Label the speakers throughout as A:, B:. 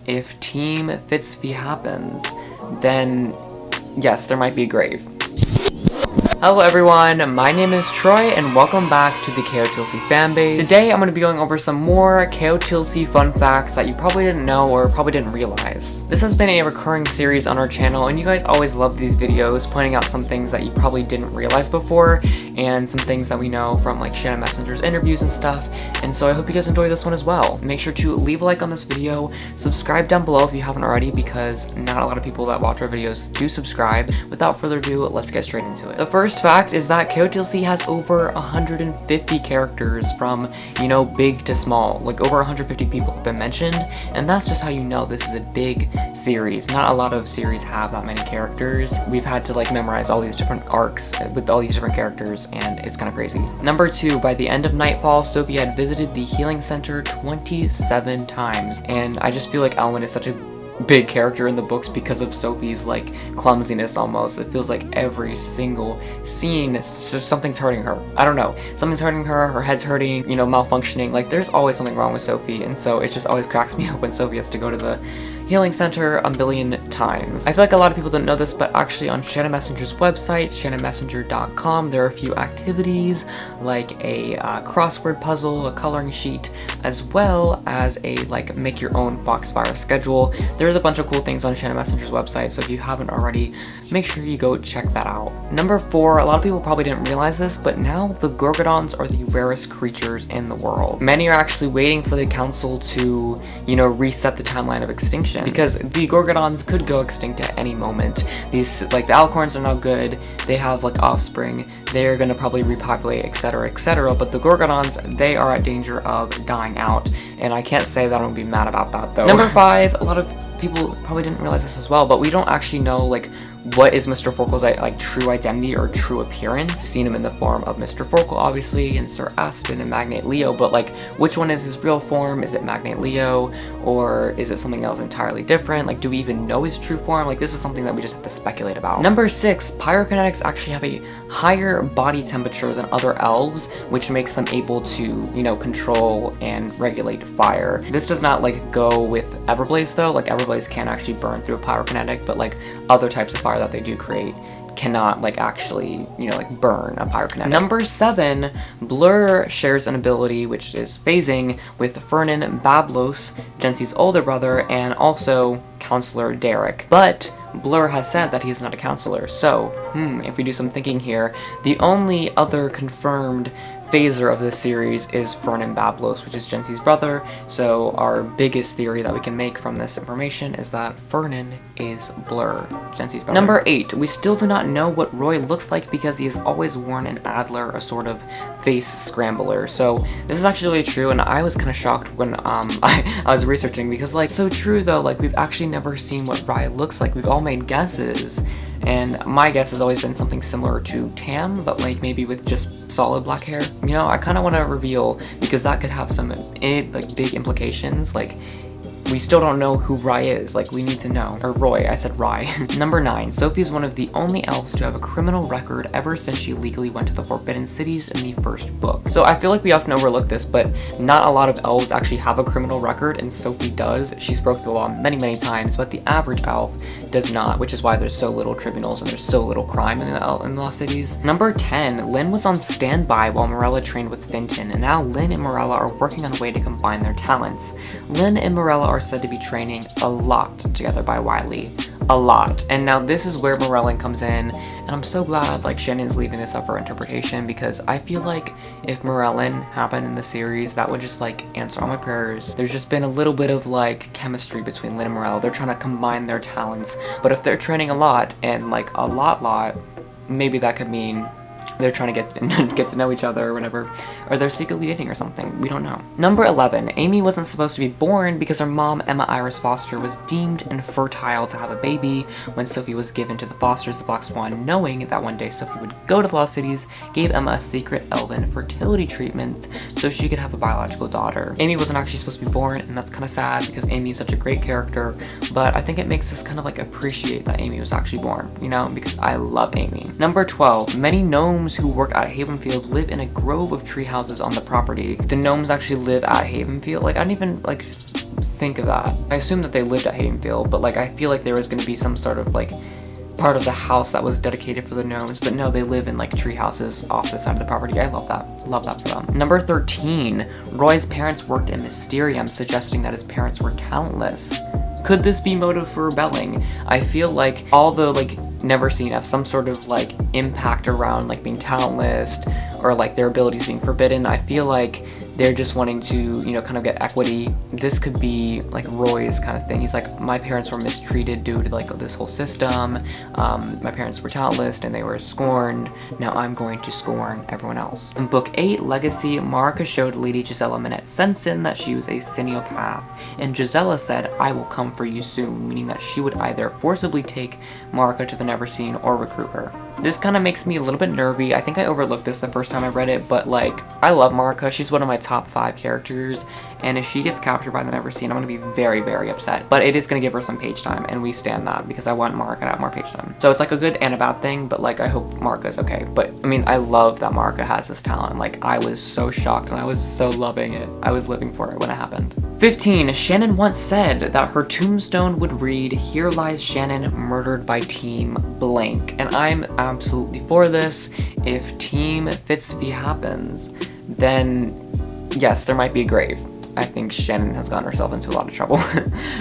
A: if Team Fitz V happens, then yes, there might be a grave. Hello everyone, my name is Troy and welcome back to the KotLC Fanbase. Today I'm going to be going over some more KotLC fun facts that you probably didn't know or probably didn't realize. This has been a recurring series on our channel and you guys always love these videos pointing out some things that you probably didn't realize before and some things that we know from like Shannon Messenger's interviews and stuff, and so I hope you guys enjoy this one as well. Make sure to leave a like on this video, subscribe down below if you haven't already because not a lot of people that watch our videos do subscribe. Without further ado, let's get straight into it. The first fact is that KotLC has over 150 characters from, you know, big to small. Like over 150 people have been mentioned, and that's just how you know this is a big series. Not a lot of series have that many characters. We've had to like memorize all these different arcs with all these different characters, and it's kind of crazy. Number 2, by the end of Nightfall, Sophie had visited the healing center 27 times, and I just feel like Ellen is such a big character in the books because of Sophie's like clumsiness almost. It feels like every single scene it's just something's hurting her. I don't know, something's hurting her, her head's hurting, you know, malfunctioning. Like there's always something wrong with Sophie, and so it just always cracks me up when Sophie has to go to the healing center a million times. I feel like a lot of people didn't know this, but actually on Shannon Messenger's website, shannonmessenger.com, there are a few activities like a crossword puzzle, a coloring sheet, as well as a like make your own Foxfire schedule. There's a bunch of cool things on Shannon Messenger's website, so if you haven't already, make sure you go check that out. Number 4, a lot of people probably didn't realize this, but now the Gorgodons are the rarest creatures in the world. Many are actually waiting for the council to, you know, reset the timeline of extinction, because the Gorgodons could go extinct at any moment. These, like the Alcorns are not good, they have like offspring, they're gonna probably repopulate, etc, etc, but the Gorgodons, they are at danger of dying out, and I can't say that I'm gonna be mad about that though. Number 5, a lot of people probably didn't realize this as well, but we don't actually know like what is Mr. Forkle's like true identity or true appearance. We've seen him in the form of Mr. Forkle obviously, and Sir Aston and Magnate Leo, but like which one is his real form? Is it Magnate Leo or is it something else entirely different? Like do we even know his true form? Like this is something that we just have to speculate about. Number 6, Pyrokinetics actually have a higher body temperature than other elves, which makes them able to, you know, control and regulate fire. This does not like go with Everblaze though. Like Everblaze can actually burn through a pyrokinetic, but like other types of fire that they do create cannot like actually, you know, like burn a pyrokinetic. Number 7, Blur shares an ability which is phasing with Fernan, Babblos, Jency's older brother, and also Councillor Darek. But Blur has said that he's not a councillor, so if we do some thinking here, the only other confirmed phaser of this series is Fernan Babblos, which is Jency's brother. So our biggest theory that we can make from this information is that Fernan is Blur, Jency's brother. Number 8, we still do not know what Roy looks like because he has always worn an Adler, a sort of face scrambler. So this is actually really true, and I was kind of shocked when I was researching, because like so true though, like we've actually never seen what Roy looks like. We've all made guesses, and my guess has always been something similar to Tam, but like maybe with just solid black hair. You know, I kind of want to reveal because that could have some like big implications. Like we still don't know who Rye is. Like we need to know. Or Roy, I said Rye. Number 9, Sophie is one of the only elves to have a criminal record ever since she legally went to the Forbidden Cities in the first book. So I feel like we often overlook this, but not a lot of elves actually have a criminal record, and Sophie does. She's broke the law many, many times, but the average elf does not, which is why there's so little tribunals and there's so little crime in the Lost Cities. Number 10, Lynn was on standby while Marella trained with Finton, and now Lynn and Marella are working on a way to combine their talents. Lynn and Marella are said to be training a lot together by Wiley. A lot. And now this is where Marella comes in, and I'm so glad like Shannon's leaving this up for interpretation, because I feel like if Marella happened in the series, that would just like answer all my prayers. There's just been a little bit of like chemistry between Lynn and Marella. They're trying to combine their talents, but if they're training a lot and like a lot, maybe that could mean they're trying to get to know each other or whatever, or they're secretly dating or something. We don't know. Number 11, Amy wasn't supposed to be born because her mom, Emma Iris Foster, was deemed infertile to have a baby when Sophie was given to the Fosters, the Black Swan, knowing that one day Sophie would go to the Lost Cities, gave Emma a secret elven fertility treatment so she could have a biological daughter. Amy wasn't actually supposed to be born, and that's kind of sad because Amy is such a great character, but I think it makes us kind of like appreciate that Amy was actually born, you know, because I love Amy. Number 12, many gnomes who work at Havenfield live in a grove of tree houses on the property. The gnomes actually live at Havenfield. Like, I didn't even like think of that. I assumed that they lived at Haydenfield, but like I feel like there was going to be some sort of like part of the house that was dedicated for the gnomes, but no, they live in like tree houses off the side of the property. I love that. Love that for them. Number 13, Roy's parents worked in Mysterium, suggesting that his parents were talentless. Could this be motive for rebelling? I feel like all the like Never Seen have some sort of like impact around like being talentless or like their abilities being forbidden. I feel like they're just wanting to, you know, kind of get equity. This could be like Roy's kind of thing. He's like, my parents were mistreated due to like this whole system. My parents were talentless and they were scorned. Now I'm going to scorn everyone else. In book 8, Legacy, Marika showed Lady Gisela Minette Sensen that she was a Siniopath, and Gisela said, I will come for you soon, meaning that she would either forcibly take Marika to the Never Seen or recruit her. This kind of makes me a little bit nervy. I think I overlooked this the first time I read it, but like, I love Marika. She's one of my top 5 characters, and if she gets captured by the Never Seen, I'm going to be very, very upset. But it is going to give her some page time, and we stand that because I want Marika to have more page time. So it's like a good and a bad thing, but like I hope Marika's okay. But I mean, I love that Marika has this talent. Like, I was so shocked and I was so loving it. I was living for it when it happened. 15, Shannon once said that her tombstone would read, "Here lies Shannon, murdered by Team Blank." And I'm absolutely for this. If Team Fitz happens, then yes, there might be a grave. I think Shannon has gotten herself into a lot of trouble.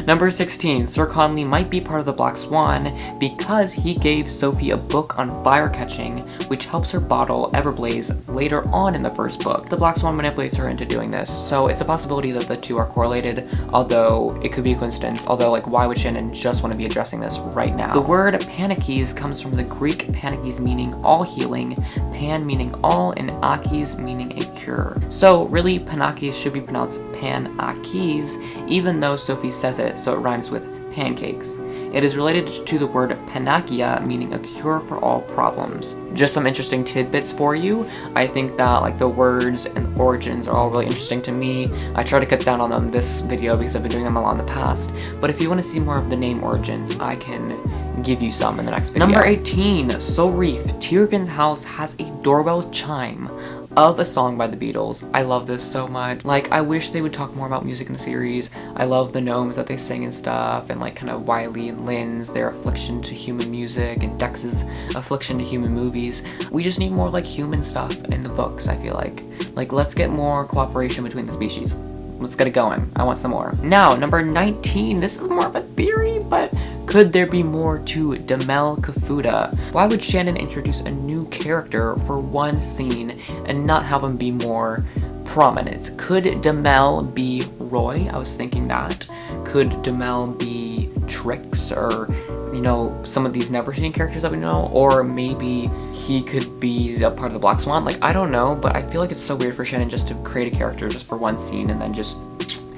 A: Number 16, Sir Conley might be part of the Black Swan because he gave Sophie a book on fire catching, which helps her bottle Everblaze later on in the first book. The Black Swan manipulates her into doing this, so it's a possibility that the two are correlated, although it could be a coincidence. Although, like, why would Shannon just want to be addressing this right now? The word Panikes comes from the Greek Panikes meaning all healing, Pan meaning all, and Akis meaning a cure. So really, Panikes should be pronounced Pan-Akis, even though Sophie says it, so it rhymes with pancakes. It is related to the word Panakia, meaning a cure for all problems. Just some interesting tidbits for you. I think that like the words and origins are all really interesting to me. I try to cut down on them this video because I've been doing them a lot in the past. But if you want to see more of the name origins, I can give you some in the next video. Number 18, Soreef, Tiergan's house has a doorbell chime of a song by the Beatles. I love this so much. Like, I wish they would talk more about music in the series. I love the gnomes that they sing and stuff, and like kind of Wiley and Lynn's, their affliction to human music, and Dex's affliction to human movies. We just need more like human stuff in the books, I feel like. Like, let's get more cooperation between the species. Let's get it going. I want some more. Now, number 19, this is more of a theory, but could there be more to Damel Kafuta? Why would Shannon introduce a new character for one scene and not have him be more prominent? Could Damel be Roy? I was thinking that. Could Damel be Trix, or, you know, some of these Never Seen characters that we know? Or maybe he could be a part of the Black Swan? Like, I don't know, but I feel like it's so weird for Shannon just to create a character just for one scene and then just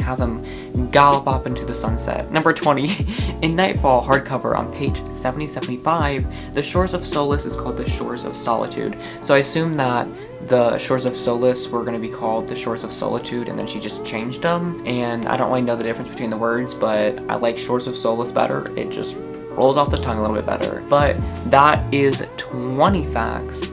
A: have him gallop up into the sunset. Number 20, in Nightfall hardcover on page 7075, the Shores of Solace is called the Shores of Solitude. So I assume that the Shores of Solace were going to be called the Shores of Solitude, and then she just changed them. And I don't really know the difference between the words, but I like Shores of Solace better. It just rolls off the tongue a little bit better. But that is 20 facts.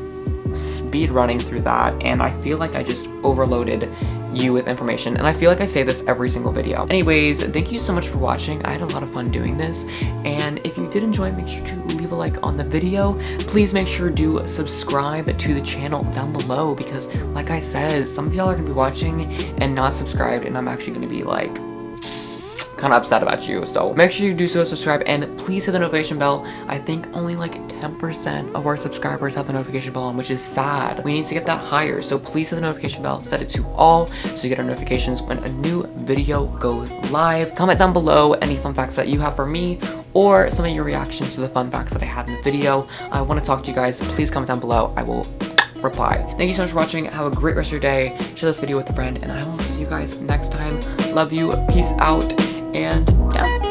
A: Speed running through that, and I feel like I just overloaded you with information, and I feel like I say this every single video. Anyways, thank you so much for watching. I had a lot of fun doing this, and if you did enjoy, make sure to leave a like on the video. Please make sure to subscribe to the channel down below, because like I said, some of y'all are gonna be watching and not subscribed, and I'm actually gonna be like kind of upset about you. So make sure you do so, subscribe, and please hit the notification bell. I think only like 10% of our subscribers have the notification bell on, which is sad. We need to get that higher, so please hit the notification bell, set it to all so you get our notifications when a new video goes live. Comment down below any fun facts that you have for me, or some of your reactions to the fun facts that I had in the video. I want to talk to you guys. Please comment down below. I will reply. Thank you so much for watching. Have a great rest of your day. Share this video with a friend, and I will see you guys next time. Love you. Peace out. And yeah.